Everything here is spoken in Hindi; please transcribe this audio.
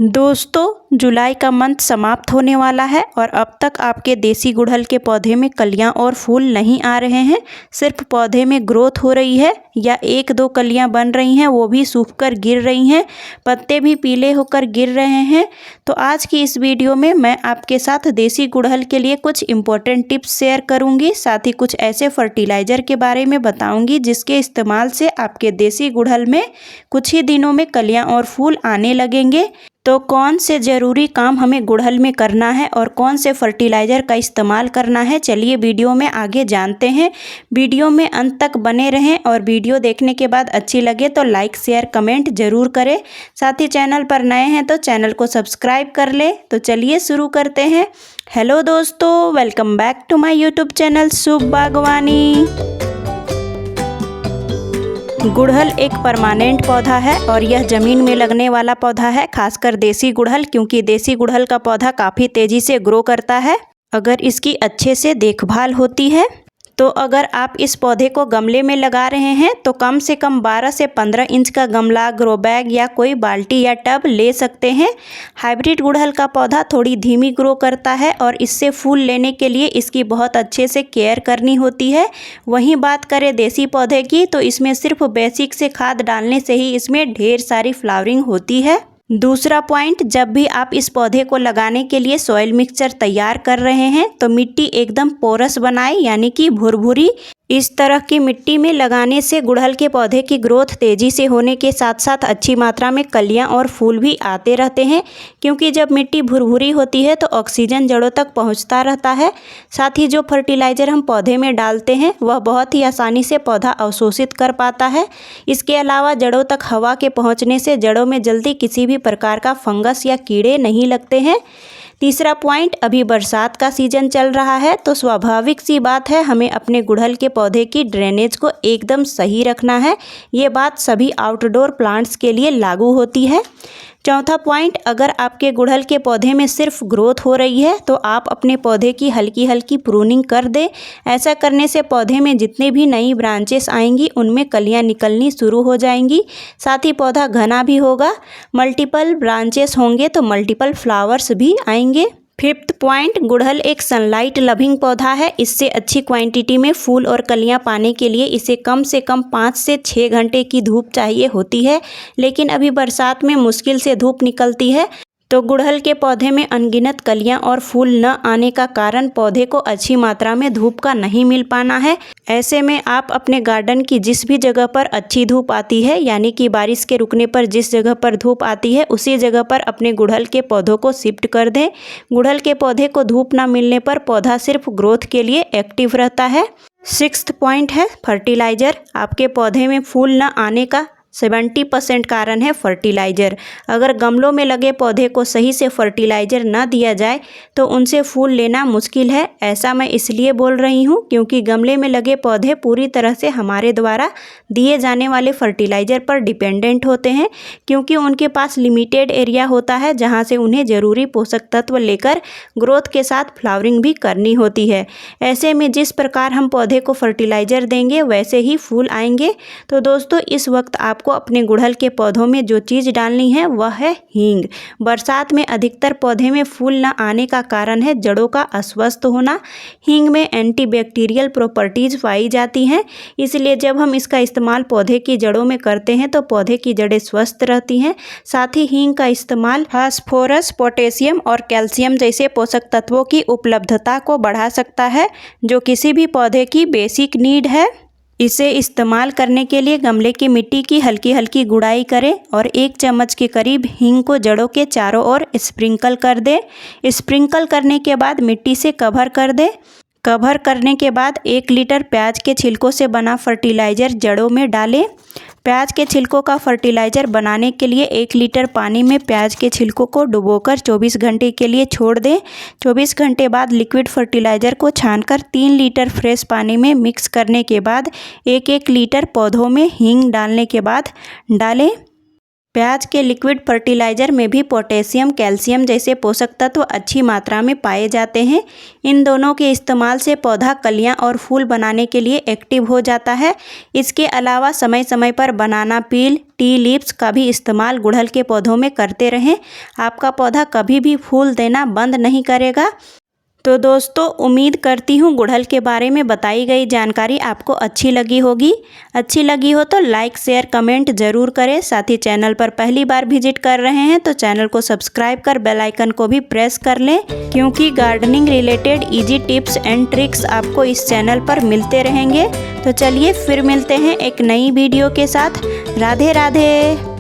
दोस्तों, जुलाई का मंथ समाप्त होने वाला है और अब तक आपके देसी गुड़हल के पौधे में कलियां और फूल नहीं आ रहे हैं। सिर्फ पौधे में ग्रोथ हो रही है या एक दो कलियां बन रही हैं, वो भी सूखकर गिर रही हैं, पत्ते भी पीले होकर गिर रहे हैं। तो आज की इस वीडियो में मैं आपके साथ देसी गुड़हल के लिए कुछ इम्पोर्टेंट टिप्स शेयर करूंगी। साथ ही कुछ ऐसे फर्टिलाइज़र के बारे में बताऊंगी जिसके इस्तेमाल से आपके देसी गुड़हल में कुछ ही दिनों में कलियाँ और फूल आने लगेंगे। तो कौन से ज़रूरी काम हमें गुड़हल में करना है और कौन से फर्टिलाइज़र का इस्तेमाल करना है, चलिए वीडियो में आगे जानते हैं। वीडियो में अंत तक बने रहें और वीडियो देखने के बाद अच्छी लगे तो लाइक शेयर कमेंट ज़रूर करें। साथ ही चैनल पर नए हैं तो चैनल को सब्सक्राइब कर लें। तो चलिए शुरू करते हैं। हेलो दोस्तों, welcome back to my YouTube channel Shubh Bagwani. गुड़हल एक परमानेंट पौधा है और यह ज़मीन में लगने वाला पौधा है, खासकर देसी गुड़हल, क्योंकि देसी गुड़हल का पौधा काफ़ी तेज़ी से ग्रो करता है अगर इसकी अच्छे से देखभाल होती है। तो अगर आप इस पौधे को गमले में लगा रहे हैं तो कम से कम 12 से 15 इंच का गमला, ग्रो बैग या कोई बाल्टी या टब ले सकते हैं। हाइब्रिड गुड़हल का पौधा थोड़ी धीमी ग्रो करता है और इससे फूल लेने के लिए इसकी बहुत अच्छे से केयर करनी होती है। वहीं बात करें देसी पौधे की तो इसमें सिर्फ बेसिक से खाद डालने से ही इसमें ढेर सारी फ्लावरिंग होती है। दूसरा पॉइंट, जब भी आप इस पौधे को लगाने के लिए सॉइल मिक्सचर तैयार कर रहे हैं तो मिट्टी एकदम पोरस बनाएं, यानी कि भुरभुरी। इस तरह की मिट्टी में लगाने से गुड़हल के पौधे की ग्रोथ तेज़ी से होने के साथ साथ अच्छी मात्रा में कलियां और फूल भी आते रहते हैं, क्योंकि जब मिट्टी भुरभुरी होती है तो ऑक्सीजन जड़ों तक पहुंचता रहता है। साथ ही जो फर्टिलाइज़र हम पौधे में डालते हैं वह बहुत ही आसानी से पौधा अवशोषित कर पाता है। इसके अलावा जड़ों तक हवा के पहुँचने से जड़ों में जल्दी किसी भी प्रकार का फंगस या कीड़े नहीं लगते हैं। तीसरा पॉइंट, अभी बरसात का सीज़न चल रहा है तो स्वाभाविक सी बात है हमें अपने गुड़हल के पौधे की ड्रेनेज को एकदम सही रखना है। ये बात सभी आउटडोर प्लांट्स के लिए लागू होती है। चौथा पॉइंट, अगर आपके गुड़हल के पौधे में सिर्फ ग्रोथ हो रही है तो आप अपने पौधे की हल्की हल्की प्रूनिंग कर दें। ऐसा करने से पौधे में जितने भी नई ब्रांचेस आएंगी उनमें कलियां निकलनी शुरू हो जाएंगी। साथ ही पौधा घना भी होगा, मल्टीपल ब्रांचेस होंगे तो मल्टीपल फ्लावर्स भी आएंगे। फिफ्थ पॉइंट, गुड़हल एक सनलाइट लविंग पौधा है। इससे अच्छी क्वांटिटी में फूल और कलियां पाने के लिए इसे कम से कम 5 से 6 घंटे की धूप चाहिए होती है, लेकिन अभी बरसात में मुश्किल से धूप निकलती है। तो गुड़हल के पौधे में अनगिनत कलियां और फूल न आने का कारण पौधे को अच्छी मात्रा में धूप का नहीं मिल पाना है। ऐसे में आप अपने गार्डन की जिस भी जगह पर अच्छी धूप आती है, यानी कि बारिश के रुकने पर जिस जगह पर धूप आती है उसी जगह पर अपने गुड़हल के पौधों को शिफ्ट कर दें। गुड़हल के पौधे को धूप न मिलने पर पौधा सिर्फ ग्रोथ के लिए एक्टिव रहता है। सिक्स्थ पॉइंट है फर्टिलाइज़र। आपके पौधे में फूल न आने का 70% कारण है फर्टिलाइज़र। अगर गमलों में लगे पौधे को सही से फर्टिलाइज़र न दिया जाए तो उनसे फूल लेना मुश्किल है। ऐसा मैं इसलिए बोल रही हूँ क्योंकि गमले में लगे पौधे पूरी तरह से हमारे द्वारा दिए जाने वाले फर्टिलाइज़र पर डिपेंडेंट होते हैं, क्योंकि उनके पास लिमिटेड एरिया होता है जहाँ से उन्हें ज़रूरी पोषक तत्व लेकर ग्रोथ के साथ फ्लावरिंग भी करनी होती है। ऐसे में जिस प्रकार हम पौधे को फर्टिलाइज़र देंगे वैसे ही फूल आएंगे। तो दोस्तों, इस वक्त आपको अपने गुड़हल के पौधों में जो चीज़ डालनी है वह है हींग। बरसात में अधिकतर पौधे में फूल न आने का कारण है जड़ों का अस्वस्थ होना। हींग में एंटीबैक्टीरियल प्रॉपर्टीज़ पाई जाती हैं, इसलिए जब हम इसका इस्तेमाल पौधे की जड़ों में करते हैं तो पौधे की जड़ें स्वस्थ रहती हैं। साथ ही हींग का इस्तेमाल फास्फोरस, पोटेशियम और कैल्शियम जैसे पोषक तत्वों की उपलब्धता को बढ़ा सकता है, जो किसी भी पौधे की बेसिक नीड है। इसे इस्तेमाल करने के लिए गमले की मिट्टी की हल्की हल्की गुड़ाई करें और 1 चम्मच के करीब हींग को जड़ों के चारों ओर स्प्रिंकल कर दें। स्प्रिंकल करने के बाद मिट्टी से कवर कर दें। कवर करने के बाद 1 लीटर प्याज के छिलकों से बना फर्टिलाइज़र जड़ों में डालें। प्याज के छिलकों का फर्टिलाइज़र बनाने के लिए 1 लीटर पानी में प्याज के छिलकों को डुबोकर 24 घंटे के लिए छोड़ दें। 24 घंटे बाद लिक्विड फर्टिलाइज़र को छानकर 3 लीटर फ्रेश पानी में मिक्स करने के बाद 1-1 लीटर पौधों में हींग डालने के बाद डालें। प्याज के लिक्विड फर्टिलाइज़र में भी पोटेशियम, कैल्शियम जैसे पोषक तत्व अच्छी मात्रा में पाए जाते हैं। इन दोनों के इस्तेमाल से पौधा कलियां और फूल बनाने के लिए एक्टिव हो जाता है। इसके अलावा समय समय पर बनाना पील, टी लीव्स का भी इस्तेमाल गुड़हल के पौधों में करते रहें। आपका पौधा कभी भी फूल देना बंद नहीं करेगा। तो दोस्तों, उम्मीद करती हूँ गुड़हल के बारे में बताई गई जानकारी आपको अच्छी लगी होगी। अच्छी लगी हो तो लाइक, शेयर, कमेंट ज़रूर करें। साथ ही चैनल पर पहली बार विजिट कर रहे हैं तो चैनल को सब्सक्राइब कर बेल आइकन को भी प्रेस कर लें, क्योंकि gardening related easy tips and tricks आपको इस चैनल पर मिलते रहेंगे। तो चलिए फिर मिलते हैं एक नई वीडियो के साथ। राधे राधे।